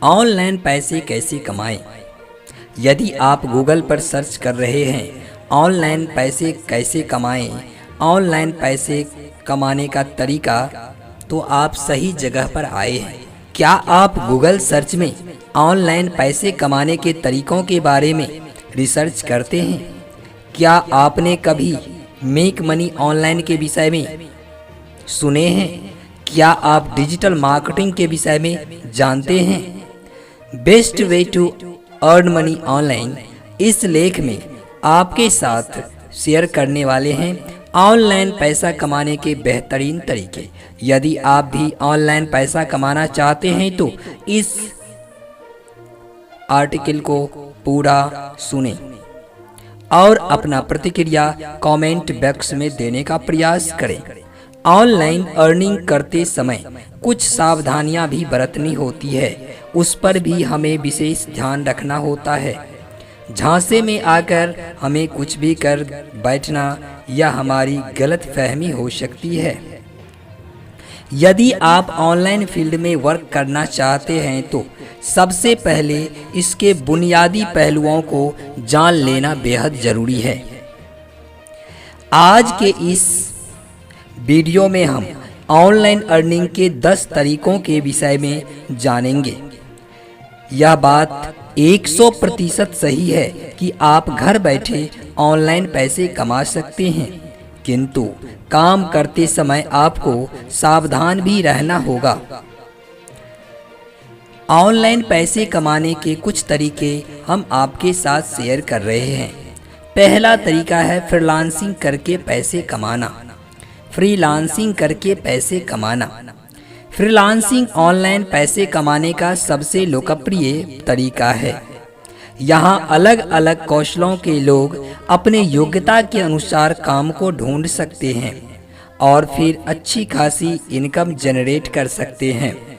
Online पैसे कैसे कमाएं? यदि आप गूगल पर सर्च कर रहे हैं ऑनलाइन पैसे कैसे कमाएं, ऑनलाइन पैसे कमाने का तरीका, तो आप सही जगह पर आए हैं। क्या आप गूगल सर्च में ऑनलाइन पैसे कमाने के तरीकों के बारे में रिसर्च करते हैं? क्या आपने कभी मेक मनी ऑनलाइन के विषय में सुने हैं? क्या आप डिजिटल मार्केटिंग के विषय में जानते हैं? Best way to earn money online, इस लेख में आपके साथ शेयर करने वाले हैं ऑनलाइन पैसा कमाने के बेहतरीन तरीके। यदि आप भी ऑनलाइन पैसा कमाना चाहते हैं तो इस आर्टिकल को पूरा सुनें और अपना प्रतिक्रिया कमेंट बॉक्स में देने का प्रयास करें। ऑनलाइन अर्निंग करते समय कुछ सावधानियां भी बरतनी होती है, उस पर भी हमें विशेष ध्यान रखना होता है। झांसे में आकर हमें कुछ भी कर बैठना या हमारी गलत फहमी हो सकती है। यदि आप ऑनलाइन फील्ड में वर्क करना चाहते हैं तो सबसे पहले इसके बुनियादी पहलुओं को जान लेना बेहद जरूरी है। आज के इस वीडियो में हम ऑनलाइन अर्निंग के 10 तरीकों के विषय में जानेंगे। यह बात 100% सही है कि आप घर बैठे ऑनलाइन पैसे कमा सकते हैं, किंतु काम करते समय आपको सावधान भी रहना होगा। ऑनलाइन पैसे कमाने के कुछ तरीके हम आपके साथ शेयर कर रहे हैं। पहला तरीका है फ्रीलांसिंग करके पैसे कमाना। फ्रीलांसिंग करके पैसे कमाना। फ्रीलांसिंग ऑनलाइन पैसे कमाने का सबसे लोकप्रिय तरीका है। यहाँ अलग अलग कौशलों के लोग अपने योग्यता के अनुसार काम को ढूंढ सकते हैं और फिर अच्छी खासी इनकम जनरेट कर सकते हैं।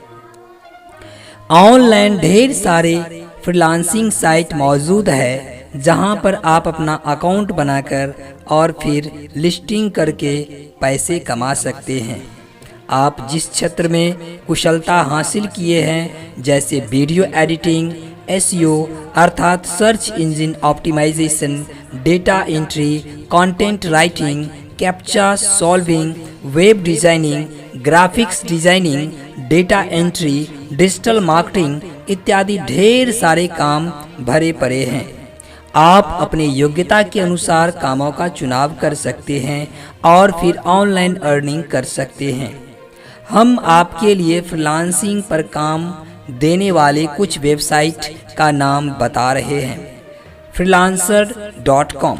ऑनलाइन ढेर सारे फ्रीलांसिंग साइट मौजूद है जहां पर आप अपना अकाउंट बनाकर और फिर लिस्टिंग करके पैसे कमा सकते हैं। आप जिस क्षेत्र में कुशलता हासिल किए हैं, जैसे वीडियो एडिटिंग, एसईओ अर्थात search engine optimisation, data entry, content writing, captcha solving, web designing, graphics designing, data entry, digital marketing इत्यादि ढेर सारे काम भरे पड़े हैं। आप अपनी योग्यता के अनुसार कामों का चुनाव कर सकते हैं और फिर ऑनलाइन अर्निंग कर सकते हैं। हम आपके लिए फ्रीलांसिंग पर काम देने वाले कुछ वेबसाइट का नाम बता रहे हैं। freelancer.com,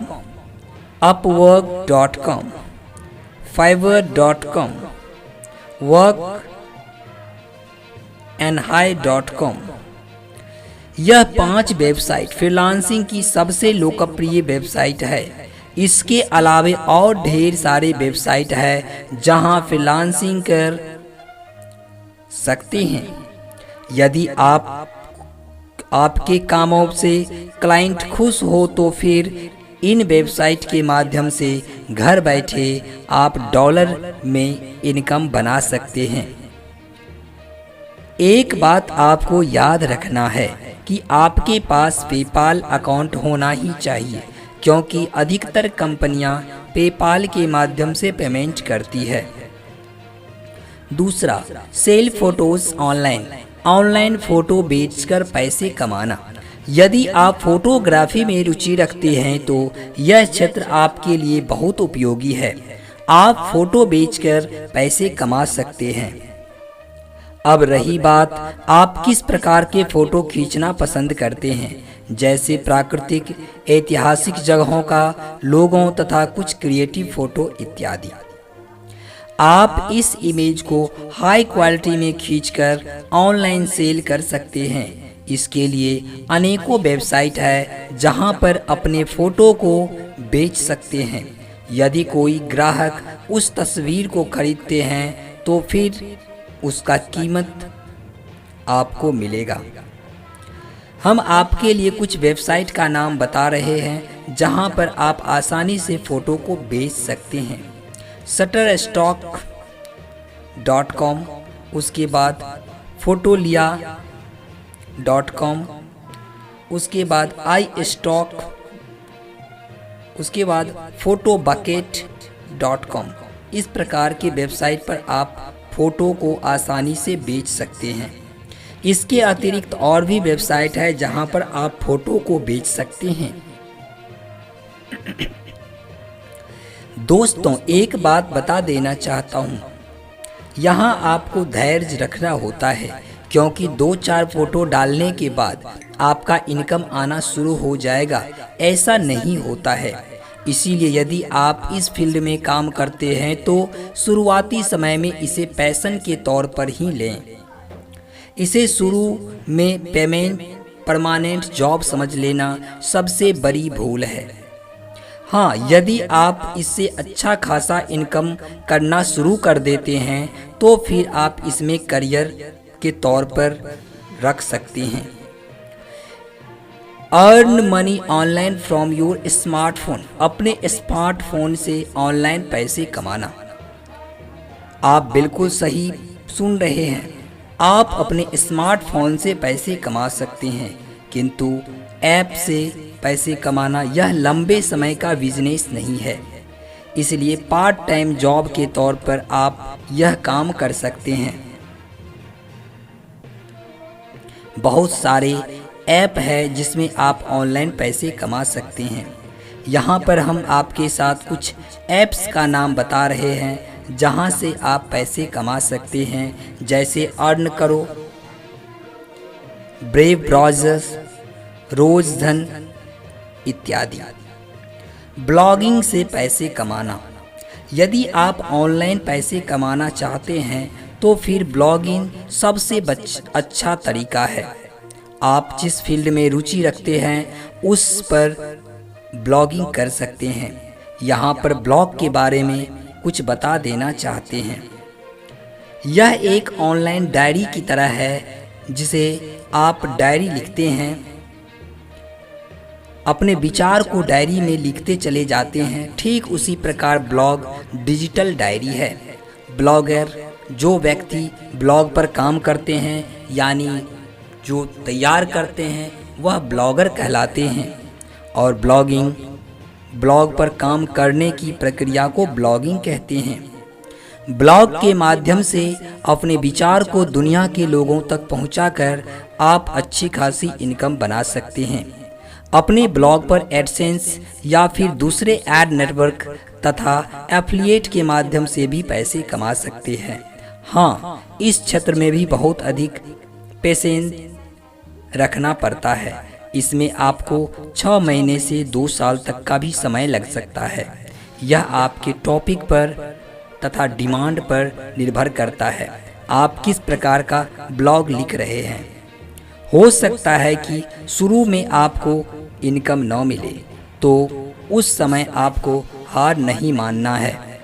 upwork.com, fiverr.com, workandhire.com। यह 5 वेबसाइट फ्रीलांसिंग की सबसे लोकप्रिय वेबसाइट है। इसके अलावे और ढेर सारे वेबसाइट है जहां फ्रीलांसिंग कर सकते हैं। यदि आपके कामों से क्लाइंट खुश हो तो फिर इन वेबसाइट के माध्यम से घर बैठे आप डॉलर में इनकम बना सकते हैं। एक बात आपको याद रखना है कि आपके पास पेपाल अकाउंट होना ही चाहिए, क्योंकि अधिकतर कंपनियां पेपाल के माध्यम से पेमेंट करती है। दूसरा, sell photos online. Online photo बेचकर पैसे कमाना। यदि आप फोटोग्राफी में रुचि रखते हैं तो यह क्षेत्र आपके लिए बहुत उपयोगी है। आप फोटो बेचकर पैसे कमा सकते हैं। अब रही बात आप किस प्रकार के फोटो खींचना पसंद करते हैं, जैसे प्राकृतिक, ऐतिहासिक जगहों का, लोगों तथा कुछ क्रिएटिव फोटो इत्यादि। आप इस इमेज को हाई क्वालिटी में खींचकर ऑनलाइन सेल कर सकते हैं। इसके लिए अनेकों वेबसाइट है जहां पर अपने फोटो को बेच सकते हैं। यदि कोई ग्राहक उस तस्वीर को खरीदते हैं तो फिर उसका कीमत आपको मिलेगा। हम आपके लिए कुछ वेबसाइट का नाम बता रहे हैं जहां पर आप आसानी से फ़ोटो को बेच सकते हैं। shutterstock.com, उसके बाद फोटोलिया .com, उसके बाद iStock, उसके बाद photobukit.com। इस प्रकार के वेबसाइट पर आप फ़ोटो को आसानी से बेच सकते हैं। इसके अतिरिक्त और भी वेबसाइट है जहां पर आप फ़ोटो को बेच सकते हैं। दोस्तों, एक बात बता देना चाहता हूं, यहां आपको धैर्य रखना होता है, क्योंकि 2-4 फ़ोटो डालने के बाद आपका इनकम आना शुरू हो जाएगा, ऐसा नहीं होता है। इसीलिए यदि आप इस फील्ड में काम करते हैं तो शुरुआती समय में इसे पैशन के तौर पर ही लें। इसे शुरू में पेमेंट परमानेंट जॉब समझ लेना सबसे बड़ी भूल है। हाँ, यदि आप इससे अच्छा खासा इनकम करना शुरू कर देते हैं तो फिर आप इसमें करियर के तौर पर रख सकते हैं। Earn money online from your smartphone. अपने स्मार्टफोन से ऑनलाइन पैसे कमाना। आप बिल्कुल सही सुन रहे हैं, आप अपने स्मार्टफोन से पैसे कमा सकते हैं, किंतु ऐप से पैसे कमाना यह लंबे समय का बिजनेस नहीं है। इसलिए पार्ट टाइम जॉब के तौर पर आप यह काम कर सकते हैं। बहुत सारे ऐप है जिसमें आप ऑनलाइन पैसे कमा सकते हैं। यहाँ पर हम आपके साथ कुछ ऐप्स का नाम बता रहे हैं जहाँ से आप पैसे कमा सकते हैं, जैसे अर्न करो, ब्रेव ब्राउज़र्स, रोजधन इत्यादि। ब्लॉगिंग से पैसे कमाना। यदि आप ऑनलाइन पैसे कमाना चाहते हैं तो फिर ब्लॉगिंग सबसे अच्छा तरीका है। आप जिस फील्ड में रुचि रखते हैं उस पर ब्लॉगिंग कर सकते हैं। यहाँ पर ब्लॉग के बारे में कुछ बता देना चाहते हैं। यह एक ऑनलाइन डायरी की तरह है, जिसे आप डायरी लिखते हैं, अपने विचार को डायरी में लिखते चले जाते हैं। ठीक उसी प्रकार ब्लॉग डिजिटल डायरी है। ब्लॉगर जो व्यक्ति ब्लॉग पर काम करते हैं, यानी जो तैयार करते हैं, वह ब्लॉगर कहलाते हैं। और ब्लॉग पर काम करने की प्रक्रिया को ब्लॉगिंग कहते हैं। ब्लॉग के माध्यम से अपने विचार को दुनिया के लोगों तक पहुंचाकर आप अच्छी खासी इनकम बना सकते हैं। अपने ब्लॉग पर एडसेंस या फिर दूसरे एड नेटवर्क तथा एफिलिएट के माध्यम से भी पैसे कमा सकते हैं। हाँ, इस क्षेत्र में भी बहुत अधिक पेशेंस रखना पड़ता है। इसमें आपको 6 महीने से 2 साल तक का भी समय लग सकता है। यह आपके टॉपिक पर तथा डिमांड पर निर्भर करता है, आप किस प्रकार का ब्लॉग लिख रहे हैं। हो सकता है कि शुरू में आपको इनकम न मिले, तो उस समय आपको हार नहीं मानना है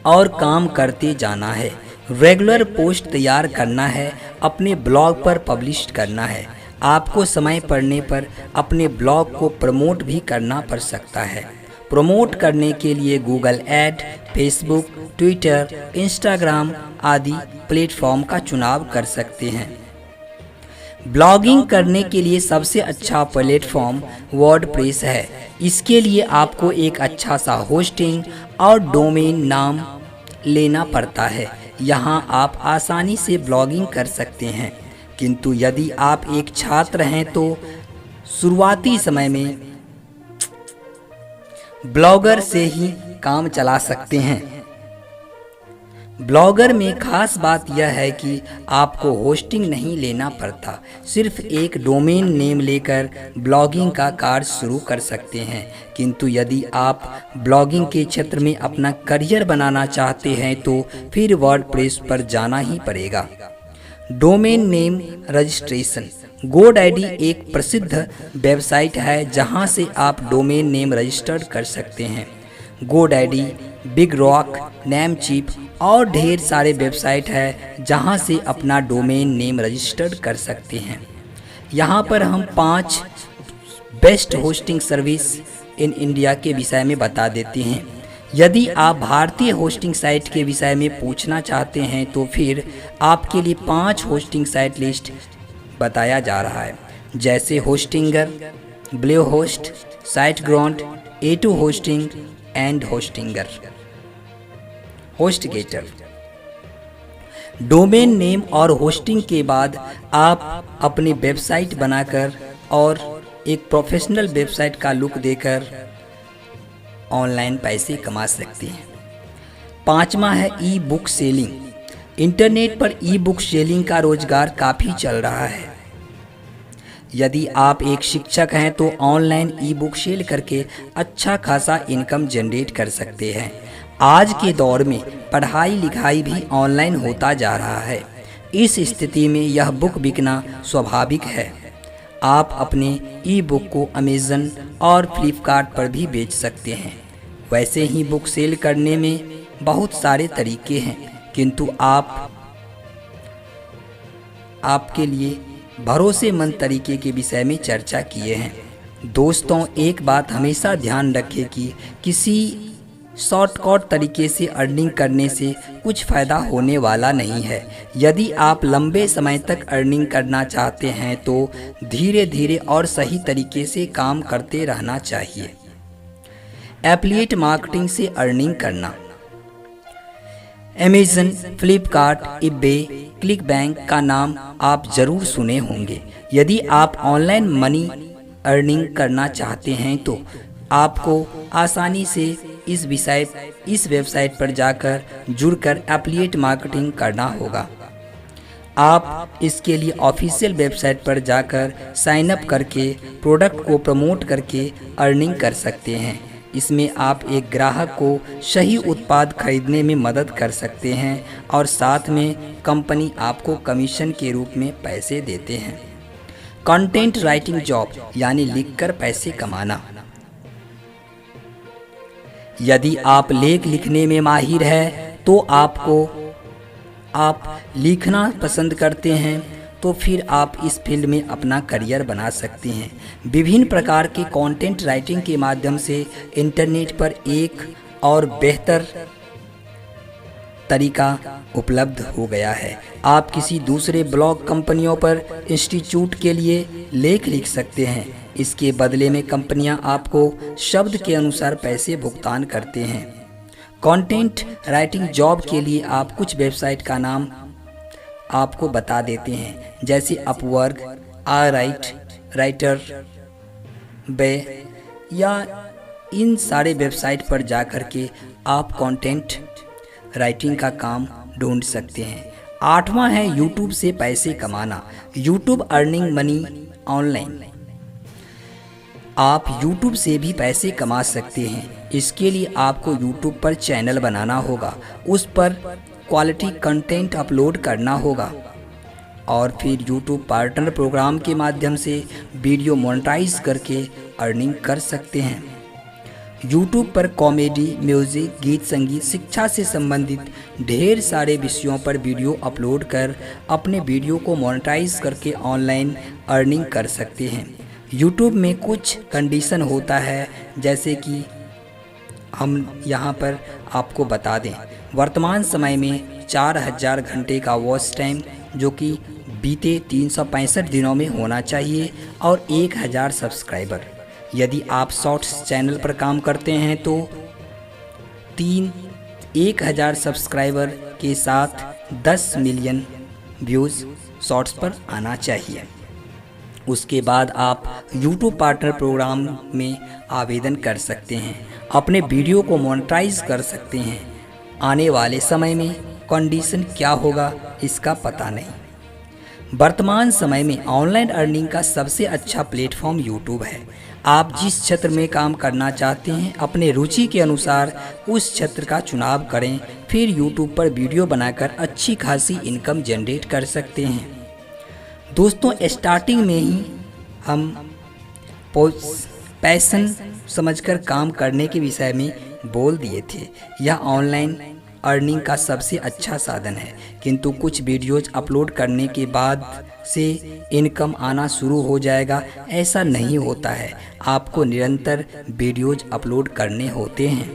और काम करते जाना है। रेगुलर पोस्ट तैयार करना है, अपने ब्लॉग पर पब्लिश करना है। आपको समय पड़ने पर अपने ब्लॉग को प्रमोट भी करना पड़ सकता है। प्रमोट करने के लिए Google add, Facebook, Twitter, Instagram आदि प्लेटफॉर्म का चुनाव कर सकते हैं। ब्लॉगिंग करने के लिए सबसे अच्छा प्लेटफॉर्म वर्डप्रेस है। इसके लिए आपको एक अच्छा सा होस्टिंग और डोमेन नाम लेना पड़ता है। यहाँ आप आसानी से ब्लॉगिंग कर सकते हैं, किंतु यदि आप एक छात्र हैं तो शुरुआती समय में ब्लॉगर से ही काम चला सकते हैं। ब्लॉगर में खास बात यह है कि आपको होस्टिंग नहीं लेना पड़ता, सिर्फ एक डोमेन नेम लेकर ब्लॉगिंग का कार्य शुरू कर सकते हैं। किंतु यदि आप ब्लॉगिंग के क्षेत्र में अपना करियर बनाना चाहते हैं तो फिर वर्डप्रेस पर जाना ही पड़ेगा। Domain name registration. GoDaddy एक प्रसिद्ध वेबसाइट है जहां से आप डोमेन नेम रजिस्टर कर सकते हैं। GoDaddy, बिग रॉक, नेमचीप और ढेर सारे वेबसाइट है जहां से अपना डोमेन नेम रजिस्टर कर सकते हैं। यहां पर हम 5 best hosting service in India के विषय में बता देते हैं। यदि आप भारतीय होस्टिंग साइट के विषय में पूछना चाहते हैं तो फिर आपके लिए 5 होस्टिंग साइट लिस्ट बताया जा रहा है, जैसे Hostinger, blue host, SiteGround, A2 hosting and Hostinger. HostGator. Domain name और होस्टिंग के बाद आप अपनी वेबसाइट बनाकर और एक प्रोफेशनल वेबसाइट का लुक देकर ऑनलाइन पैसे कमा सकते हैं। 5वां है ई बुक सेलिंग। इंटरनेट पर ई बुक सेलिंग का रोजगार काफ़ी चल रहा है। यदि आप एक शिक्षक हैं तो ऑनलाइन ई बुक सेल करके अच्छा खासा इनकम जनरेट कर सकते हैं। आज के दौर में पढ़ाई लिखाई भी ऑनलाइन होता जा रहा है। इस स्थिति में यह बुक बिकना स्वाभाविक है। आप अपने ई बुक को अमेज़न और फ्लिपकार्ट पर भी बेच सकते हैं। वैसे ही बुक सेल करने में बहुत सारे तरीके हैं, किंतु आपके लिए भरोसेमंद तरीके के विषय में चर्चा किए हैं। दोस्तों, एक बात हमेशा ध्यान रखें कि किसी शॉर्टकट तरीके से अर्निंग करने से कुछ फ़ायदा होने वाला नहीं है। यदि आप लंबे समय तक अर्निंग करना चाहते हैं तो धीरे धीरे और सही तरीके से काम करते रहना चाहिए। एफिलिएट मार्केटिंग से अर्निंग करना। अमेज़न, फ्लिपकार्ट, ईबे, क्लिकबैंक का नाम आप ज़रूर सुने होंगे। यदि आप ऑनलाइन मनी अर्निंग करना चाहते हैं तो आपको आसानी से इस वेबसाइट पर जाकर जुड़कर एफिलिएट मार्केटिंग करना होगा। आप इसके लिए ऑफिशियल वेबसाइट पर जाकर साइन अप करके प्रोडक्ट को प्रमोट करके अर्निंग कर सकते हैं। इसमें आप एक ग्राहक को सही उत्पाद खरीदने में मदद कर सकते हैं और साथ में कंपनी आपको कमीशन के रूप में पैसे देते हैं। कंटेंट राइटिंग जॉब यानी लिखकर पैसे कमाना। यदि आप लेख लिखने में माहिर हैं तो आप लिखना पसंद करते हैं तो फिर आप इस फील्ड में अपना करियर बना सकते हैं। विभिन्न प्रकार के कंटेंट राइटिंग के माध्यम से इंटरनेट पर एक और बेहतर तरीका उपलब्ध हो गया है। आप किसी दूसरे ब्लॉग कंपनियों पर इंस्टीट्यूट के लिए लेख लिख सकते हैं। इसके बदले में कंपनियां आपको शब्द के अनुसार पैसे भुगतान करते हैं। कंटेंट राइटिंग जॉब के लिए आप कुछ वेबसाइट का नाम आपको बता देते हैं, जैसे अपवर्क, राइटर, बे, या इन सारे वेबसाइट पर जाकर के आप कंटेंट राइटिंग का काम ढूंढ सकते हैं। 8वां है यूट्यूब से पैसे कमाना। YouTube earning money online. आप YouTube से भी पैसे कमा सकते हैं। इसके लिए आपको YouTube पर चैनल बनाना होगा, उस पर क्वालिटी कंटेंट अपलोड करना होगा और फिर YouTube पार्टनर प्रोग्राम के माध्यम से वीडियो मोनेटाइज करके अर्निंग कर सकते हैं। YouTube पर कॉमेडी, म्यूज़िक, गीत संगीत, शिक्षा से संबंधित ढेर सारे विषयों पर वीडियो अपलोड कर अपने वीडियो को मोनेटाइज करके ऑनलाइन अर्निंग कर सकते हैं। YouTube में कुछ कंडीशन होता है, जैसे कि हम यहाँ पर आपको बता दें। वर्तमान समय में 4000 घंटे का वॉच टाइम जो कि बीते 365 दिनों में होना चाहिए और 1000 सब्सक्राइबर। यदि आप शॉर्ट्स चैनल पर काम करते हैं तो 1000 सब्सक्राइबर के साथ 10 मिलियन व्यूज़ शॉर्ट्स पर आना चाहिए। उसके बाद आप YouTube पार्टनर प्रोग्राम में आवेदन कर सकते हैं, अपने वीडियो को मोनेटाइज कर सकते हैं। आने वाले समय में कंडीशन क्या होगा इसका पता नहीं। वर्तमान समय में ऑनलाइन अर्निंग का सबसे अच्छा प्लेटफॉर्म YouTube है। आप जिस क्षेत्र में काम करना चाहते हैं अपने रुचि के अनुसार उस क्षेत्र का चुनाव करें, फिर YouTube पर वीडियो बनाकर अच्छी खासी इनकम जनरेट कर सकते हैं। दोस्तों, स्टार्टिंग में ही हम पैशन समझकर काम करने के विषय में बोल दिए थे। यह ऑनलाइन अर्निंग का सबसे अच्छा साधन है, किंतु कुछ वीडियोज अपलोड करने के बाद से इनकम आना शुरू हो जाएगा, ऐसा नहीं होता है। आपको निरंतर वीडियोज अपलोड करने होते हैं।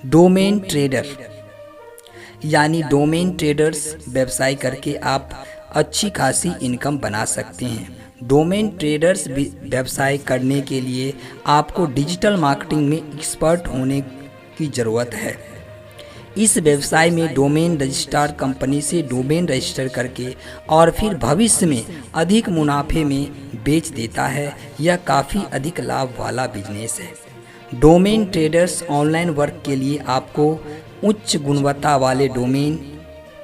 डोमेन ट्रेडर यानी डोमेन ट्रेडर्स व्यवसाय करके आप अच्छी खासी इनकम बना सकते हैं। डोमेन ट्रेडर्स व्यवसाय करने के लिए आपको डिजिटल मार्केटिंग में एक्सपर्ट होने की ज़रूरत है। इस व्यवसाय में डोमेन रजिस्ट्रार कंपनी से डोमेन रजिस्टर करके और फिर भविष्य में अधिक मुनाफे में बेच देता है। यह काफ़ी अधिक लाभ वाला बिजनेस है। डोमेन ट्रेडर्स ऑनलाइन वर्क के लिए आपको उच्च गुणवत्ता वाले डोमेन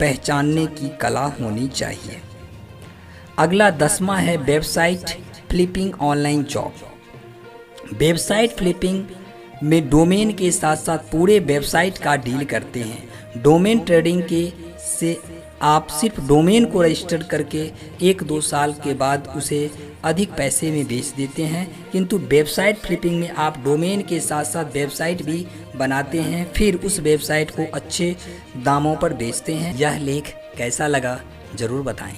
पहचानने की कला होनी चाहिए। अगला 10वां है website flipping online job. Website flipping में डोमेन के साथ साथ पूरे वेबसाइट का डील करते हैं। डोमेन ट्रेडिंग के से आप सिर्फ डोमेन को रजिस्टर करके 1-2 साल के बाद उसे अधिक पैसे में बेच देते हैं, किंतु वेबसाइट फ्लिपिंग में आप डोमेन के साथ साथ वेबसाइट भी बनाते हैं, फिर उस वेबसाइट को अच्छे दामों पर बेचते हैं। यह लेख कैसा लगा ज़रूर बताएं।